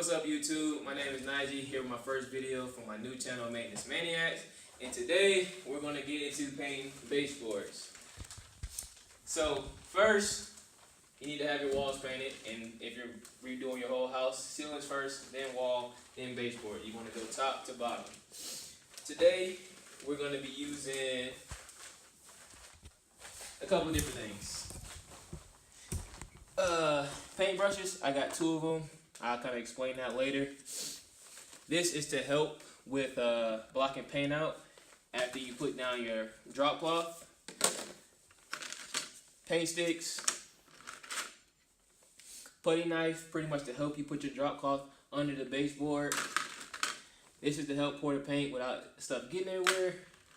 What's up, YouTube? My name is Najee, here with my first video for my new channel, Maintenance Maniacs. And today, we're going to get into painting baseboards. So, first, you need to have your walls painted. And if you're redoing your whole house, ceilings first, then wall, then baseboard. You want to go top to bottom. Today, we're going to be using a couple of different things. Paintbrushes, I got 2 of them. I'll kind of explain that later. This is to help with blocking paint out after you put down your drop cloth. Paint sticks. Putty knife, pretty much to help you put your drop cloth under the baseboard. This is to help pour the paint without stuff getting everywhere.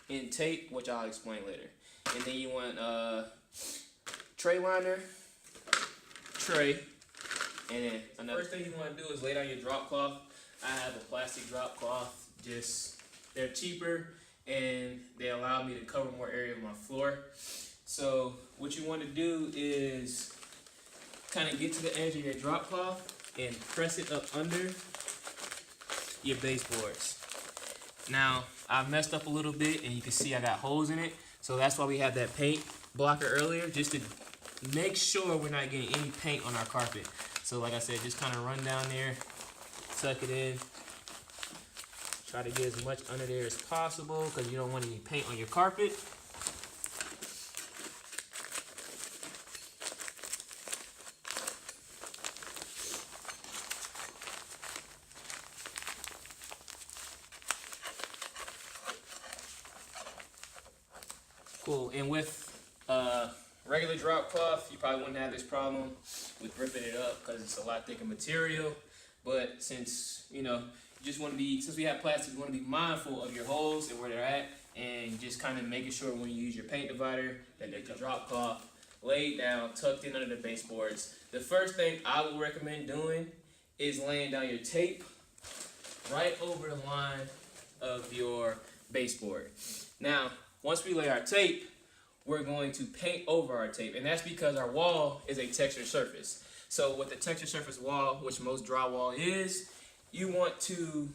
And tape, which I'll explain later. And then you want tray liner, tray, and then another first thing you want to do is lay down your drop cloth. I have a plastic drop cloth. They're cheaper and they allow me to cover more area of my floor. So what you want to do is kind of get to the edge of your drop cloth and press it up under your baseboards. Now I messed up a little bit and you can see I got holes in it. So that's why we had that paint blocker earlier, just to make sure we're not getting any paint on our carpet. So like I said, just kind of run down there, tuck it in, try to get as much under there as possible because you don't want any paint on your carpet. Cool, and with regular drop cloth, you probably wouldn't have this problem with ripping it up because it's a lot thicker material. But since you just want to be, since we have plastic, you want to be mindful of your holes and where they're at, and just kind of making sure when you use your paint divider that the drop cloth laid down, tucked in under the baseboards. The first thing I would recommend doing is laying down your tape right over the line of your baseboard. Now, once we lay our tape, we're going to paint over our tape, and that's because our wall is a textured surface. So with the textured surface wall, which most drywall is, you want to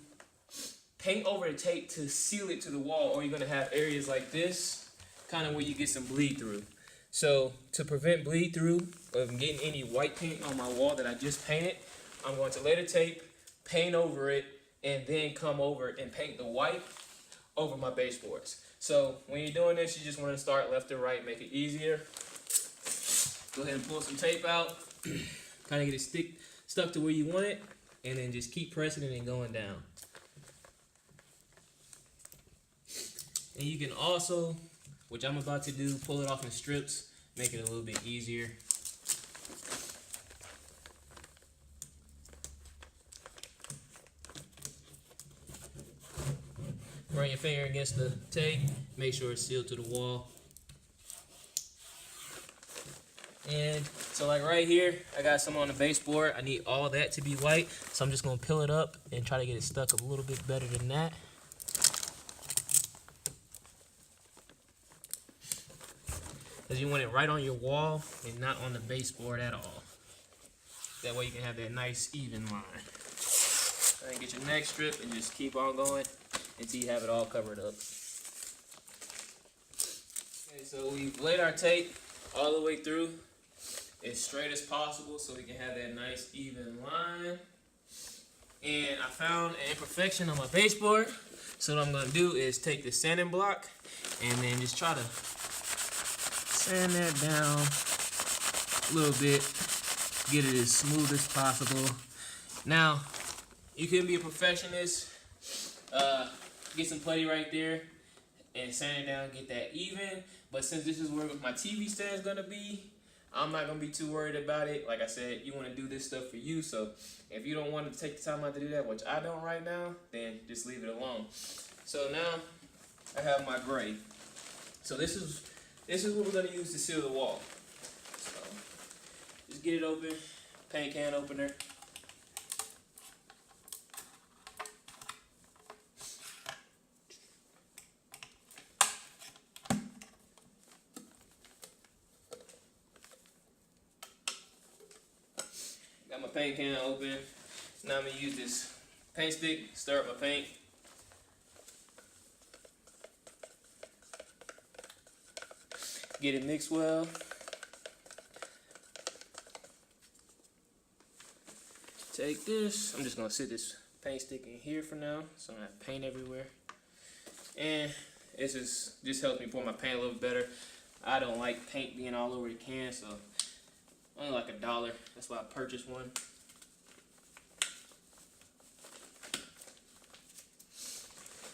paint over the tape to seal it to the wall, or you're going to have areas like this, kind of where you get some bleed through. So to prevent bleed through of getting any white paint on my wall that I just painted, I'm going to lay the tape, paint over it, and then come over and paint the white over my baseboards. So when you're doing this, you just want to start left to right, make it easier. Go ahead and pull some tape out, kind of get it stuck to where you want it, and then just keep pressing it and going down. And you can also, which I'm about to do, pull it off in strips, make it a little bit easier. Run your finger against the tape, make sure it's sealed to the wall. And so like right here, I got some on the baseboard. I need all that to be white, so I'm just gonna peel it up and try to get it stuck a little bit better than that. Because you want it right on your wall and not on the baseboard at all. That way you can have that nice even line. And get your next strip and just keep on going until you have it all covered up. Okay, so we've laid our tape all the way through as straight as possible so we can have that nice even line. And I found an imperfection on my baseboard. So what I'm going to do is take the sanding block and then just try to sand that down a little bit, get it as smooth as possible. Now, you can be a perfectionist. Get some putty right there and sand it down, get that even. But since this is where my TV stand is gonna be, I'm not gonna be too worried about it. Like I said, you want to do this stuff for you. So if you don't want to take the time out to do that, which I don't right now, then just leave it alone. So now I have my gray. So this is what we're gonna use to seal the wall. So just get it open, paint can opener. Got my paint can open. Now I'm gonna use this paint stick, stir up my paint. Get it mixed well. Take this, I'm just gonna sit this paint stick in here for now, so I don't have paint everywhere. And it's just helps me pour my paint a little better. I don't like paint being all over the can, so only like $1. That's why I purchased one.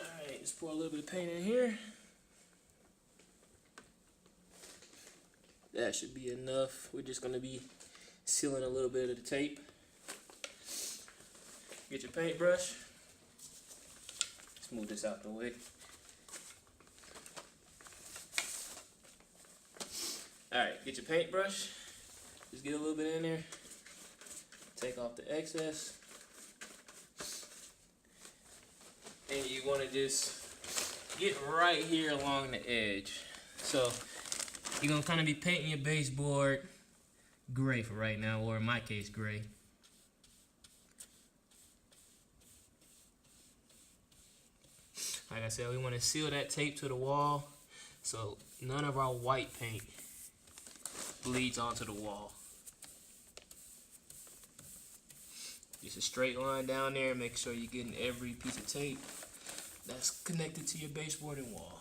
Alright, just pour a little bit of paint in here. That should be enough. We're just gonna be sealing a little bit of the tape. Get your paintbrush. Let's move this out the way. Alright, get your paintbrush. Just get a little bit in there. Take off the excess. And you want to just get right here along the edge. So you're going to kind of be painting your baseboard gray for right now, or in my case, gray. Like I said, we want to seal that tape to the wall so none of our white paint bleeds onto the wall. Just a straight line down there, make sure you're getting every piece of tape that's connected to your baseboard and wall.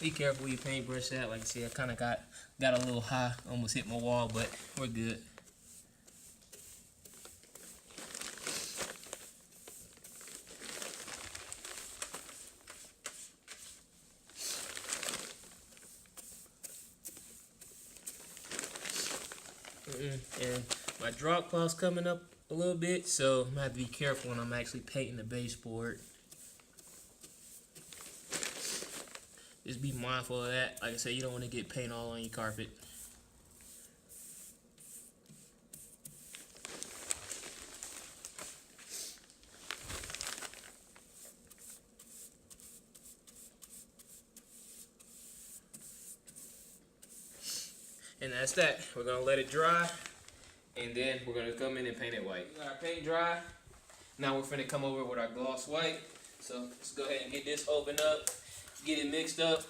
Be careful with your paintbrush that. Like I said, I kind of got a little high, almost hit my wall, but we're good. And my Dropcloth's coming up a little bit, so I'm gonna have to be careful when I'm actually painting the baseboard. Just be mindful of that. Like I said, you don't want to get paint all on your carpet. And that's that. We're going to let it dry, and then we're going to come in and paint it white. We got our paint dry. Now we're finna come over with our gloss white. So let's go ahead and get this opened up. Get it mixed up,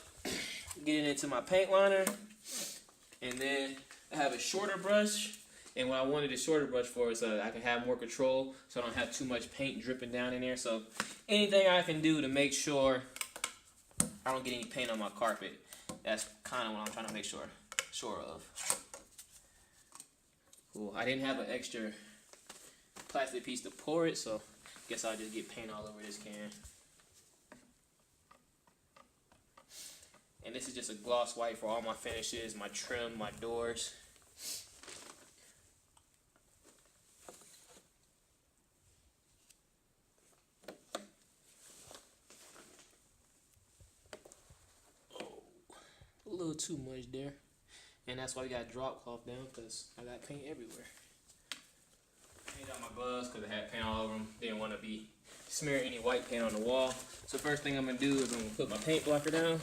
get it into my paint liner, and then I have a shorter brush. And what I wanted a shorter brush for is I can have more control, so I don't have too much paint dripping down in there. So anything I can do to make sure I don't get any paint on my carpet, that's kind of what I'm trying to make sure of. Cool. I didn't have an extra plastic piece to pour it, so I guess I'll just get paint all over this can. And this is just a gloss white for all my finishes, my trim, my doors. Oh, a little too much there. And that's why we got Dropcloth down, because I got paint everywhere. Paint out my gloves because I had paint all over them. Didn't want to be smearing any white paint on the wall. So first thing I'm going to do is I'm going to put my paint blocker down.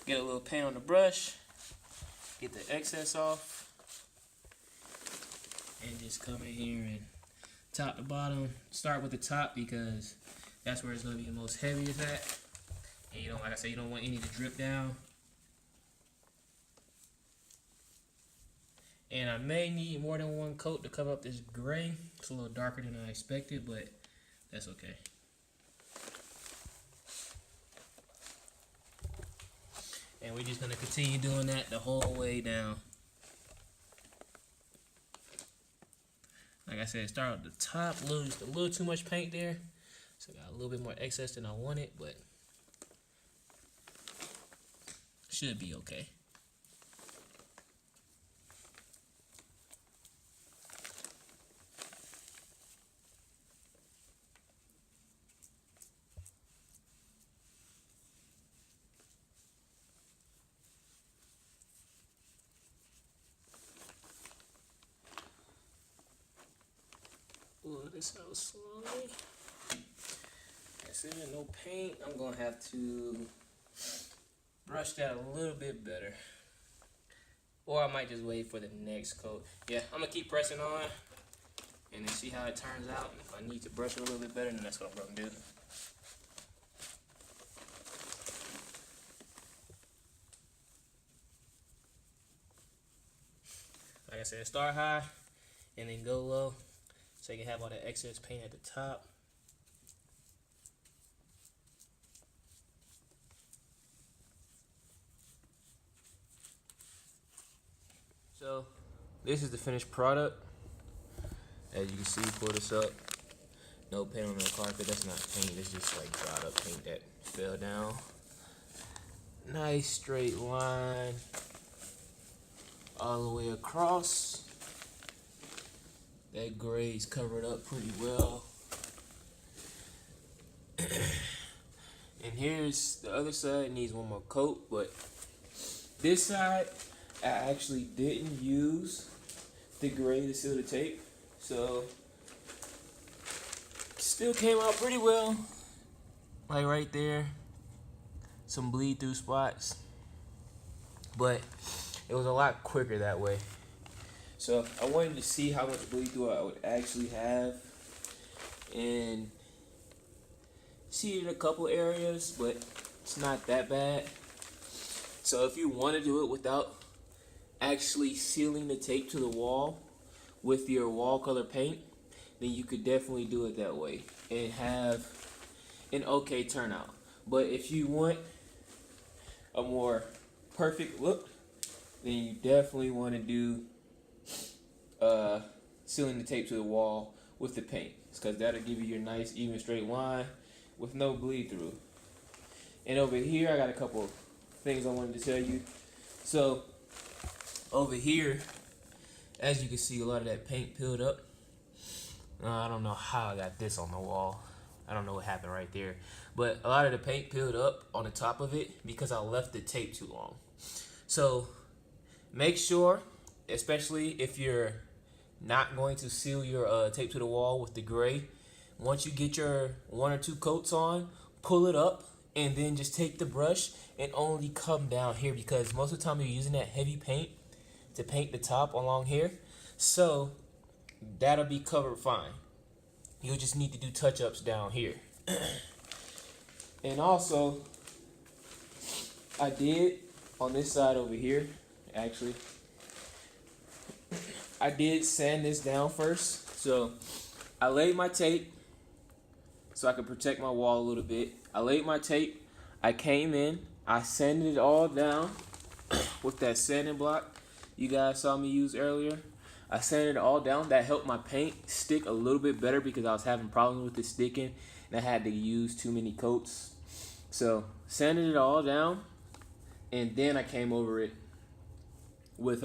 Get a little paint on the brush, get the excess off, and just come in here and top to bottom. Start with the top because that's where it's going to be the most heaviest at. And you don't, like I said, you don't want any to drip down. And I may need more than one coat to cover up this gray. It's a little darker than I expected, but that's okay. And we're just going to continue doing that the whole way down. Like I said, start at the top, just a little too much paint there. So I got a little bit more excess than I wanted, but should be okay. pull this out slowly. That's it, no paint. I'm gonna have to brush that a little bit better. Or I might just wait for the next coat. Yeah, I'm gonna keep pressing on and then see how it turns out. If I need to brush it a little bit better, then that's what I'm gonna do. Like I said, start high and then go low so you can have all that excess paint at the top. So this is the finished product. As you can see, pull this up. No paint on the carpet. That's not paint. It's just like dried up paint that fell down. Nice straight line all the way across. That gray's covered up pretty well. And here's the other side. Needs one more coat, but this side I actually didn't use the gray to seal the tape, so still came out pretty well. Like right there, some bleed through spots, but it was a lot quicker that way. So I wanted to see how much bleed through I would actually have, and see it in a couple areas, but it's not that bad. So if you want to do it without actually sealing the tape to the wall with your wall color paint, then you could definitely do it that way and have an okay turnout. But if you want a more perfect look, then you definitely want to do sealing the tape to the wall with the paint, because that'll give you your nice even straight line with no bleed through. And over here I got a couple things I wanted to tell you. So over here, as you can see, a lot of that paint peeled up. I don't know how I got this on the wall. I don't know what happened right there. But a lot of the paint peeled up on the top of it because I left the tape too long. So make sure, especially if you're not going to seal your tape to the wall with the gray, once you get your 1 or 2 coats on, pull it up and then just take the brush and only come down here, because most of the time you're using that heavy paint to paint the top along here. So that'll be covered fine. You'll just need to do touch-ups down here. And also, I did on this side over here, actually, I did sand this down first. So I laid my tape so I could protect my wall a little bit. I laid my tape, I came in, I sanded it all down with that sanding block you guys saw me use earlier. I sanded it all down. That helped my paint stick a little bit better because I was having problems with it sticking and I had to use too many coats. So sanded it all down, and then I came over it with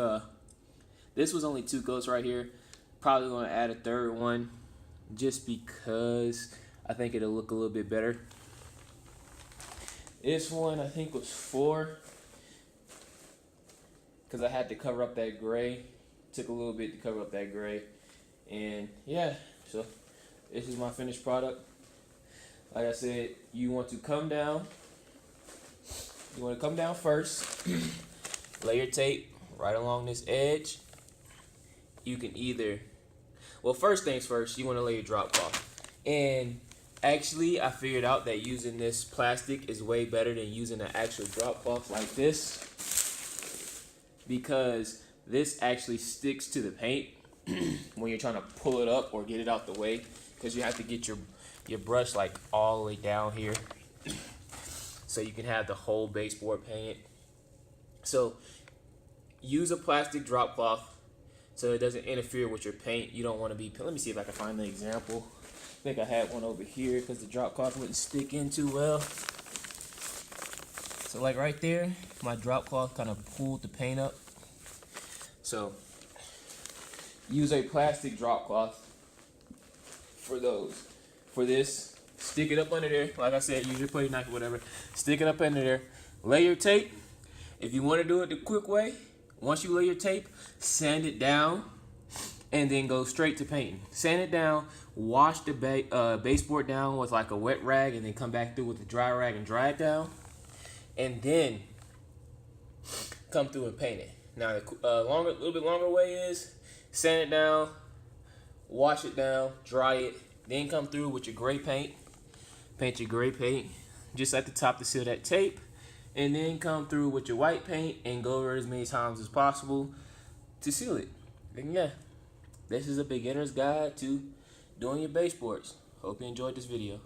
this was only 2 coats right here. Probably gonna add a 3rd one just because I think it'll look a little bit better. This one I think was 4 because I had to cover up that gray. Took a little bit to cover up that gray. And yeah, so this is my finished product. Like I said, you want to come down. You want to come down first. Lay your tape right along this edge. You can either, well, first things first, you want to lay your drop cloth. And actually, I figured out that using this plastic is way better than using an actual drop cloth like this, because this actually sticks to the paint when you're trying to pull it up or get it out the way, because you have to get your brush like all the way down here so you can have the whole baseboard painted. So use a plastic drop cloth so it doesn't interfere with your paint. You don't want to be, let me see if I can find the example. I think I had one over here because the drop cloth wouldn't stick in too well. So like right there, my drop cloth kind of pulled the paint up. So use a plastic drop cloth for those. For this, stick it up under there. Like I said, use your putty knife or whatever. Stick it up under there. Lay your tape. If you want to do it the quick way, once you lay your tape, sand it down and then go straight to painting. Sand it down, wash the baseboard down with like a wet rag, and then come back through with a dry rag and dry it down, and then come through and paint it. Now the little bit longer way is sand it down, wash it down, dry it, then come through with your gray paint. Paint your gray paint just at the top to seal that tape, and then come through with your white paint and go over it as many times as possible to seal it. And yeah, this is a beginner's guide to doing your baseboards. Hope you enjoyed this video.